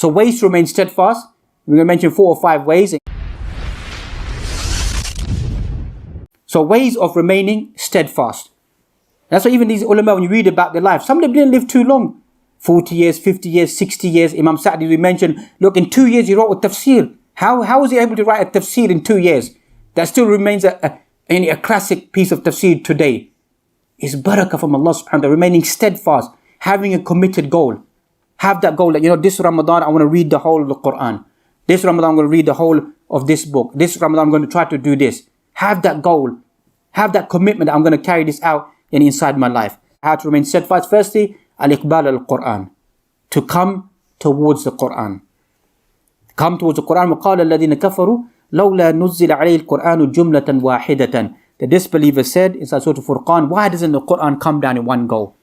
So ways to remain steadfast, we're going to mention 4 or 5 ways. So ways of remaining steadfast. That's why even these ulama, when you read about their life, some of them didn't live too long. 40 years, 50 years, 60 years. Imam Sa'di, we mentioned, look, in 2 years he wrote a tafsir. How was he able to write a tafsir in 2 years? That still remains a classic piece of tafsir today. It's barakah from Allah subhanahu wa ta'ala, remaining steadfast, having a committed goal. Have that goal that, this Ramadan I want to read the whole of the Qur'an. This Ramadan I'm going to read the whole of this book. This Ramadan I'm going to try to do this. Have that goal. Have that commitment that I'm going to carry this out inside my life. How to remain steadfast? Firstly, al-iqbal al-Qur'an. To come towards the Qur'an. Come towards the Qur'an. وَقَالَ الَّذِينَ كَفَرُوا لَوْلَا نُزِّلَ عَلَيْهِ الْقُرْآنُ جُمْلَةً وَاحِدَةً. The disbeliever said inside Surah Furqan, why doesn't the Qur'an come down in one go?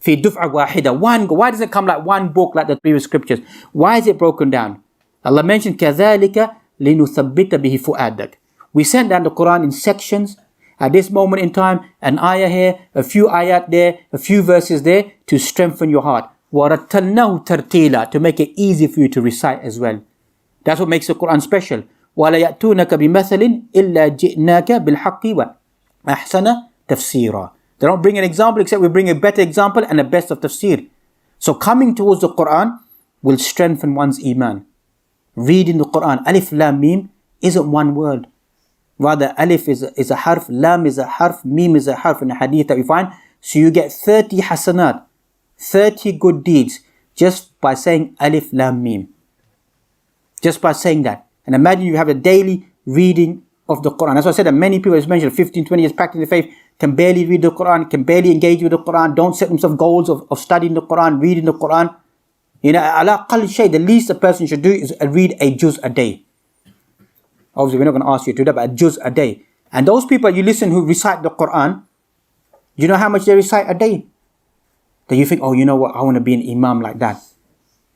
في دفعة واحدة, one go. Why doesn't it come like one book like the previous scriptures? Why is it broken down? Allah mentioned كَذَلِكَ لِنُثَبِّتَ بِهِ فُؤَادَكَ. We sent down the Qur'an in sections. At this moment in time, an ayah here, a few ayat there, a few verses there, to strengthen your heart. وَرَتَّلْنَاهُ تَرْتِيلًا. To make it easy for you to recite as well. That's what makes the Qur'an special. وَلَا يَأْتُونَكَ بِمَثَلٍ إِلَّا جِئْنَاكَ بِالْحَقِّ وَأَحْسَنَ تَفْسِيرًا. They don't bring an example except we bring a better example and a best of tafsir. So coming towards the Qur'an will strengthen one's iman. Reading the Qur'an, alif, lam, mim, isn't one word. Rather, alif is a harf, lam is a harf, mim is a harf in the hadith that we find. So you get 30 hasanat, 30 good deeds just by saying alif, lam, mim. Just by saying that. And imagine you have a daily reading of the Qur'an. That's why I said that many people, as mentioned, 15, 20 years practicing the faith, can barely read the Qur'an, can barely engage with the Qur'an, don't set themselves goals of studying the Qur'an, reading the Qur'an. Ala aqal shay, the least a person should do is read a juz a day. Obviously, we're not going to ask you to do that, but a juz a day. And those people you listen who recite the Qur'an, you know how much they recite a day? Then you think, oh, you know what, I want to be an imam like that.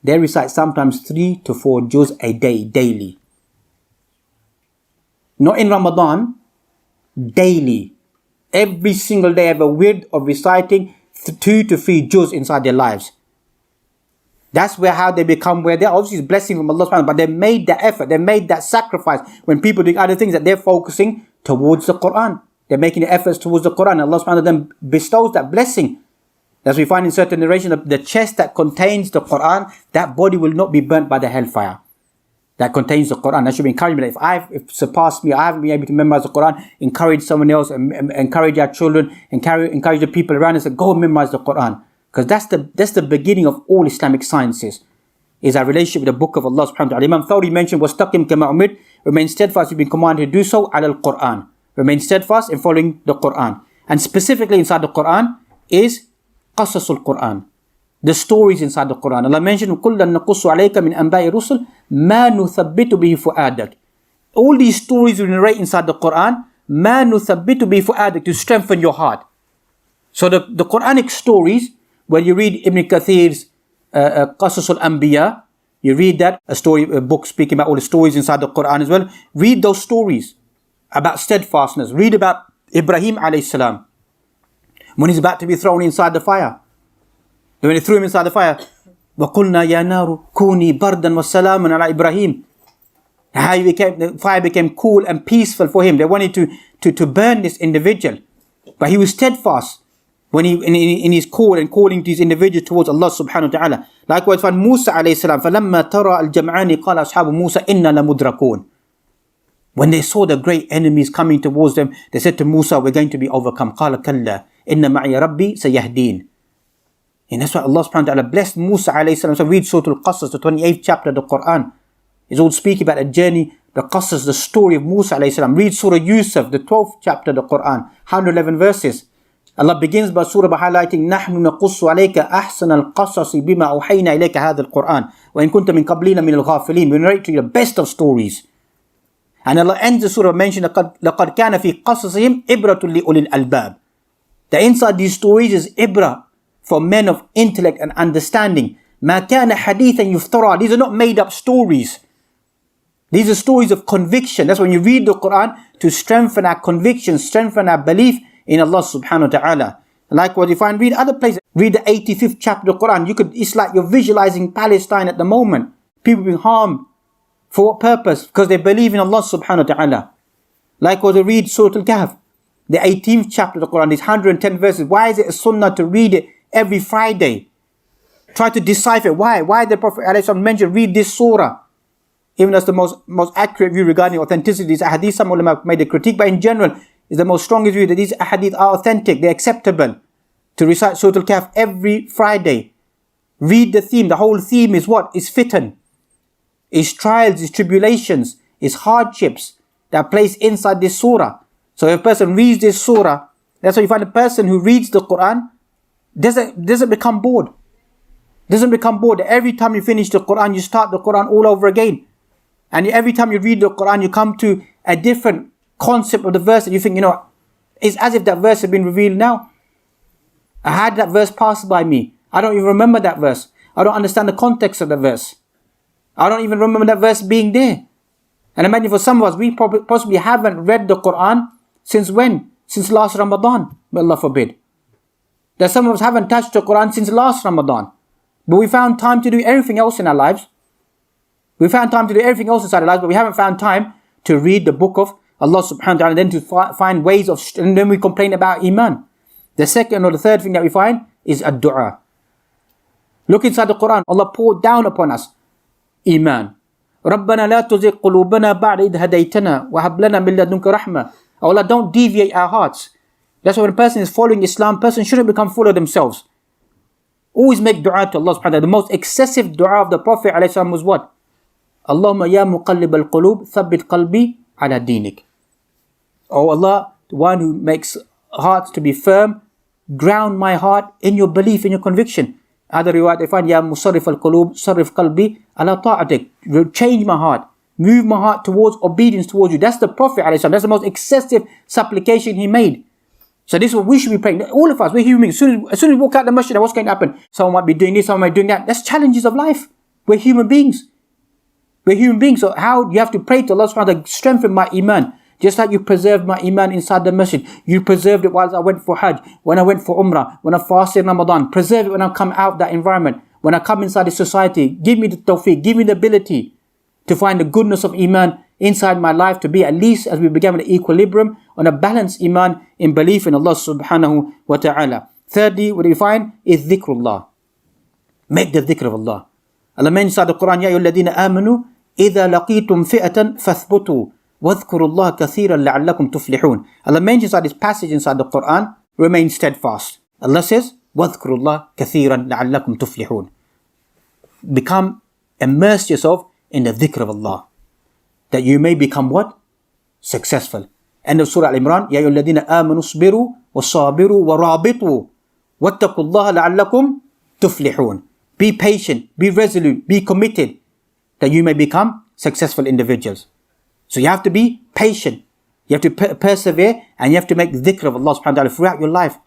They recite sometimes 3 to 4 juz a day, daily. Not in Ramadan, daily. Every single day have a wird of reciting 2 to 3 juz inside their lives. That's how they become where they are. Obviously it's blessing from Allah subhanahu wa ta'ala, but they made that effort, they made that sacrifice. When people do other things, that they're focusing towards the Qur'an. They're making the efforts towards the Qur'an. Allah subhanahu wa ta'ala then bestows that blessing. As we find in certain narration, the chest that contains the Qur'an, that body will not be burnt by the hellfire. That contains the Qur'an. That should be encouragement. If I've surpassed me, I haven't been able to memorize the Qur'an, encourage someone else, encourage our children, encourage the people around us, and go and memorize the Qur'an. Because that's the beginning of all Islamic sciences, is our relationship with the book of Allah subhanahu wa ta'ala. Imam Thawri mentioned, وَاسْتَقِمْ كَمَا أُمِرْ. Remain steadfast, you've been commanded to do so, عَلَى الْقُرْآن. Remain steadfast in following the Qur'an. And specifically inside the Qur'an is قَصَصُ الْقُرْآن. The stories inside the Qur'an. Allah mentioned, وَكُلًّا نَقُصُّ عَلَيْكَ مِنْ أَنْبَاءِ الرُّسُلِ مَا نُثَبِّتُ بِهِ فُؤَادَكَ. All these stories we narrate inside the Qur'an, مَا نُثَبِّتُ بِهِ فُؤَادَكَ, to strengthen your heart. So the Quranic stories, when you read Ibn Kathir's Qasas al-Anbiya, you read that, a book speaking about all the stories inside the Qur'an as well. Read those stories about steadfastness. Read about Ibrahim alayhi salam, when he's about to be thrown inside the fire. When he threw him inside the fire, وَقُلْنَا يَا نَارُ كُونِي بَرْدًا وَسَلَامًا عَلَى إِبْرَاهِيمَ. How the fire became cool and peaceful for him. They wanted to burn this individual, but he was steadfast when he in his call and calling these individuals towards Allah subhanahu wa ta'ala. Likewise, when Musa alayhi salam, فَلَمَّا تَرَى الْجَمْعَانِ قَالَ أَصْحَابُ مُوسَى إِنَّا لَمُدْرَكُونَ. When they saw the great enemies coming towards them, they said to Musa, we're going to be overcome. قَالَ كَلَّا إِنَّ مَعِيَ رَبِّي سَيَهْدِينَ. And that's why Allah subhanahu wa ta'ala blessed Musa alayhi salam. So read Surah Al-Qasas, the 28th chapter of the Qur'an. It's all speaking about a journey, the Qasas, the story of Musa alayhi salam. Read Surah Yusuf, the 12th chapter of the Qur'an, 111 verses. Allah begins by surah by highlighting نحن نقص عليك أحسن القصص بما أوحينا إليك هذا القرآن وإن كنت من قبلنا من الغافلين. We narrate to you the best of stories. And Allah ends the surah mentioning لقد كان في قصصهم إبرة لأولي الألباب. The inside these stories is ibra for men of intellect and understanding. ما كان حديثا يفترى. These are not made up stories. These are stories of conviction. That's when you read the Quran, to strengthen our conviction, strengthen our belief in Allah subhanahu wa ta'ala. Likewise, you find read other places. Read the 85th chapter of the Quran. It's like you're visualizing Palestine at the moment. People being harmed. For what purpose? Because they believe in Allah subhanahu wa ta'ala. Likewise, read Surah Al-Kahf, the 18th chapter of the Quran, these 110 verses. Why is it a sunnah to read it every Friday? Try to decipher why. Why did the Prophet ﷺ mention, read this surah? Even that's the most accurate view regarding authenticity. These ahadith, some ulama made a critique, but in general, is the most strongest view that these ahadith are authentic, they're acceptable. To recite Surah Al-Kahf every Friday. Read the theme. The whole theme is what? Is fitan. Is trials, is tribulations, is hardships that are placed inside this surah. So if a person reads this surah, that's why you find a person who reads the Quran doesn't become bored. Doesn't become bored. Every time you finish the Quran, you start the Quran all over again. And every time you read the Quran, you come to a different concept of the verse, and you think, it's as if that verse has been revealed now. I had that verse pass by me. I don't even remember that verse. I don't understand the context of the verse. I don't even remember that verse being there. And imagine for some of us, we possibly haven't read the Quran since when? Since last Ramadan. May Allah forbid. That some of us haven't touched the Quran since last Ramadan. But we found time to do everything else in our lives. We found time to do everything else inside our lives, but we haven't found time to read the book of Allah subhanahu wa ta'ala, and then to find ways of, and then we complain about Iman. The second or the third thing that we find is ad-du'a. Look inside the Quran. Allah poured down upon us Iman. رَبَّنَا لَا تُزِغْ قُلُوبَنَا بَعْدَ إِذْ هَدَيْتَنَا وَهَبْ لَنَا مِن لَدُنْكَ رَحْمَةً. Allah, don't deviate our hearts. That's why when a person is following Islam, person shouldn't become full of themselves. Always make dua to Allah subhanahu wa ta'ala. The most excessive dua of the Prophet ﷺ was what? Allahumma ya muqallib al-qulub, thabbit qalbi ala dinik. Oh Allah, the one who makes hearts to be firm, ground my heart in your belief, in your conviction. Other riwayat they find, ya musarrif al-qulub, sarrif qalbi ala ta'atik. Change my heart, move my heart towards obedience towards you. That's the Prophet ﷺ. That's the most excessive supplication he made. So this is what we should be praying. All of us, we're human beings. As soon as we walk out the masjid, what's going to happen? Someone might be doing this, someone might be doing that. That's challenges of life. We're human beings. We're human beings. So how you have to pray to Allah subhanahu wa ta'ala to strengthen my iman. Just like you preserved my iman inside the masjid. You preserved it while I went for Hajj, when I went for Umrah, when I fasted in Ramadan. Preserve it when I come out of that environment. When I come inside the society, give me the tawfiq, give me the ability to find the goodness of iman inside my life, to be at least, as we began, with an equilibrium, on a balanced iman in belief in Allah subhanahu wa ta'ala. Thirdly, what we find is dhikrullah. Make the dhikr of Allah. Allah mentions inside the Quran, Ya ayyuhalladhina amanu, idha laqitum fi'atan fathbutu, wadhkurullaha kathiran la'allakum tuflihun. Allah mentions inside this passage inside the Quran, remain steadfast. Allah says, wadhkurullaha kathiran la'allakum tuflihun. Immerse yourself in the dhikr of Allah, that you may become what? Successful. End of Surah Al-Imran. Ya ayyuhalladhina amanu isbiru wasabiru warabitu wattaqullaha la'allakum tuflihun. Be patient, be resolute, be committed, that you may become successful individuals. So you have to be patient, you have to persevere, and you have to make dhikr of Allah subhanahu wa ta'ala throughout your life.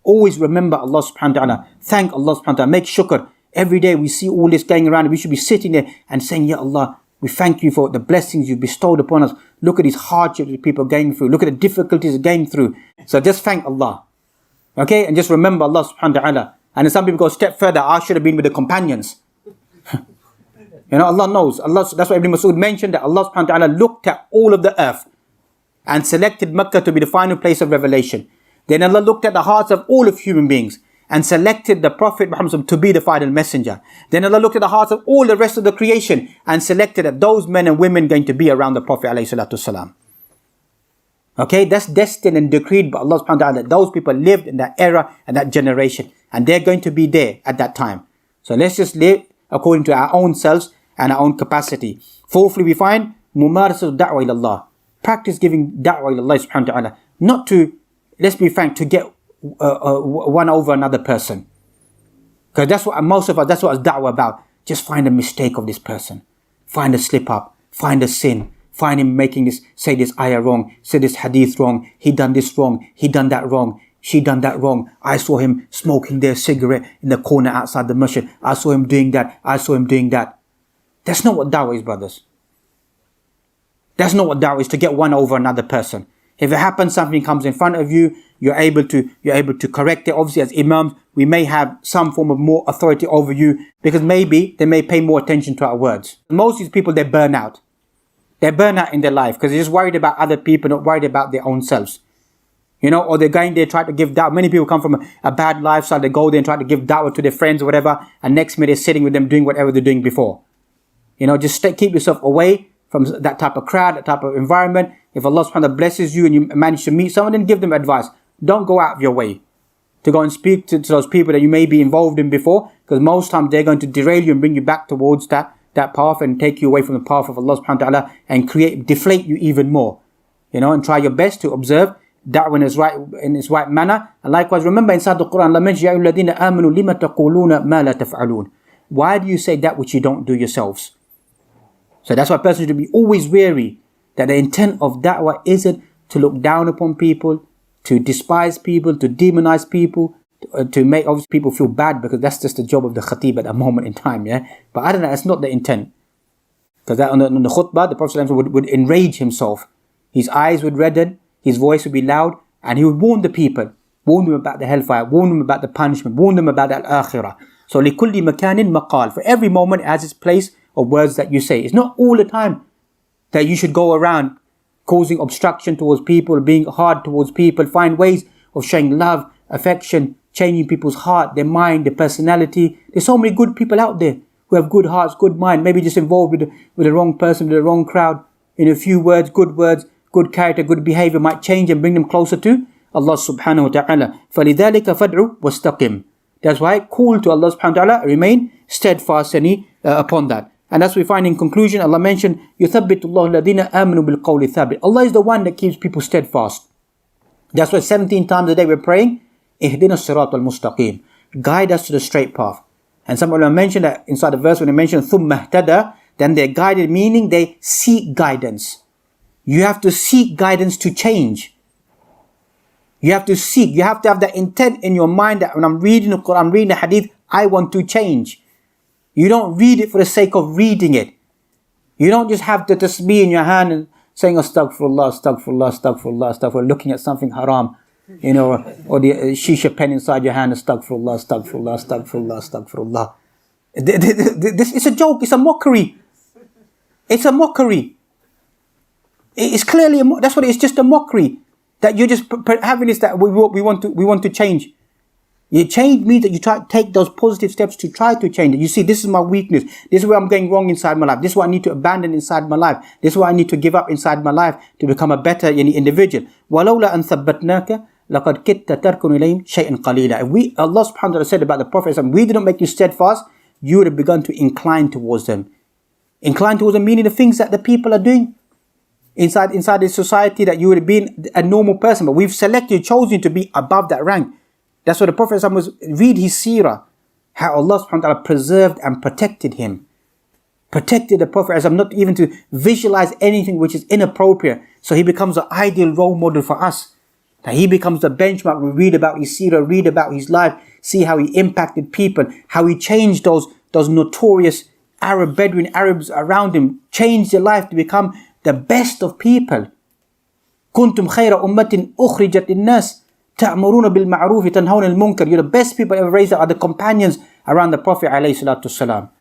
Always remember Allah subhanahu wa ta'ala. Thank Allah subhanahu wa ta'ala. Make shukr. Every day we see all this going around, we should be sitting there and saying, Ya Allah, we thank you for the blessings you've bestowed upon us. Look at these hardships that people are going through. Look at the difficulties they're going through. So just thank Allah. Okay? And just remember Allah subhanahu wa ta'ala. And then some people go a step further. I should have been with the companions. Allah knows. That's why Ibn Mas'ud mentioned that Allah subhanahu wa ta'ala looked at all of the earth and selected Mecca to be the final place of revelation. Then Allah looked at the hearts of all of human beings and selected the Prophet Muhammad to be the final messenger. Then Allah looked at the hearts of all the rest of the creation and selected that those men and women going to be around the Prophet ﷺ. Okay, that's destined and decreed by Allah subhanahu wa ta'ala. Those people lived in that era and that generation, and they're going to be there at that time. So let's just live according to our own selves and our own capacity. Fourthly, we find mumarasat da'wa ila Allah. Practice giving da'wa ila Allah subhanahu wa ta'ala. Not to, let's be frank, to get one over another person. Because that's what most of us, that's what it's da'wah about. Just find a mistake of this person. Find a slip up. Find a sin. Find him making this, say this ayah wrong, say this hadith wrong, he done this wrong, he done that wrong, she done that wrong. I saw him smoking their cigarette in the corner outside the masjid. I saw him doing that. I saw him doing that. That's not what da'wah is, brothers. That's not what da'wah is, to get one over another person. If it happens, something comes in front of you, you're able to correct it. Obviously, as imams, we may have some form of more authority over you because maybe they may pay more attention to our words. Most of these people, they burn out. They burn out in their life because they're just worried about other people, not worried about their own selves. You know, or they're going there, try to give da'wah. Many people come from a bad lifestyle. They go there and try to give da'wah to their friends or whatever. And next minute, they're sitting with them doing whatever they're doing before. You know, just keep yourself away from that type of crowd, that type of environment. If Allah subhanahu wa ta'ala blesses you and you manage to meet someone, then give them advice. Don't go out of your way to go and speak to those people that you may be involved in before, because most times they're going to derail you and bring you back towards that path and take you away from the path of Allah subhanahu wa ta'ala and deflate you even more. You know, and try your best to observe da'wah in its right manner. And likewise, remember inside the Quran, Allah mentions, Ya ayyuhalladhina amanu lima taquluna ma la taf'alun. Why do you say that which you don't do yourselves? So that's why a person should be always wary that the intent of da'wah isn't to look down upon people, to despise people, to demonize people, to make obviously people feel bad, because that's just the job of the khatib at that moment in time, yeah. But other than that, that's not the intent. Because that on the khutbah, the Prophet ﷺ would enrage himself. His eyes would redden, his voice would be loud, and he would warn the people, warn them about the hellfire, warn them about the punishment, warn them about al-akhirah. So لِكُلِّ مَكَانٍ مَقَال. For every moment it has its place of words that you say. It's not all the time that you should go around causing obstruction towards people, being hard towards people. Find ways of showing love, affection, changing people's heart, their mind, their personality. There's so many good people out there who have good hearts, good mind, maybe just involved with the wrong person, with the wrong crowd. In a few words, good character, good behavior might change and bring them closer to Allah subhanahu wa ta'ala. فَلِذَلِكَ فَادْعُ وَاسْتَقِمْ. That's why call to Allah subhanahu wa ta'ala, remain steadfast upon that. And as we find in conclusion, Allah mentioned, يُثَبِّتُ اللَّهُ الَّذِينَ آمَنُوا بِالْقَوْلِ الثَّابِتِ. Allah is the one that keeps people steadfast. That's why 17 times a day we're praying, اهدنا الصراط المستقيم. Guide us to the straight path. And some ulama mentioned that inside the verse when they mentioned ثُمَّ اهْتَدَى, then they're guided, meaning they seek guidance. You have to seek guidance to change. You have to seek, you have to have that intent in your mind that when I'm reading the Quran, I'm reading the Hadith, I want to change. You don't read it for the sake of reading it. You don't just have the tasbih in your hand and saying astaghfirullah, astaghfirullah, astaghfirullah, astaghfirullah, looking at something haram, you know, or the shisha pen inside your hand, astaghfirullah, astaghfirullah, astaghfirullah, astaghfirullah. This is a joke, it's a mockery. It's a mockery. It's clearly that's what it is, just a mockery. That you're just having this, that we want to change. You change means that you try to take those positive steps to try to change it. You see, this is my weakness. This is where I'm going wrong inside my life. This is what I need to abandon inside my life. This is what I need to give up inside my life to become a better individual. وَلَوْلَا أَن ثَبَّتْنَاكَ لَقَدْ كِدْتَ تَرْكُنُ إِلَيْهِمْ شَيْئًا قَلِيلًا. Allah subhanahu wa ta'ala said about the Prophet, we didn't make you steadfast, you would have begun to incline towards them. Incline towards them meaning the things that the people are doing. Inside the society, that you would have been a normal person, but we've chosen to be above that rank. That's what the Prophet was. Read his seerah, how Allah subhanahu wa ta'ala preserved and protected him. Protected the Prophet not even to visualize anything which is inappropriate. So he becomes an ideal role model for us. That he becomes the benchmark. We read about his seerah, read about his life, see how he impacted people, how he changed those notorious Arabs around him, changed their life to become the best of people. كنتم خير أمة أخرجت للناس تأمرون بالمعروف تنهون المنكر. You're the best people ever raised are the companions around the Prophet عليه الصلاة والسلام.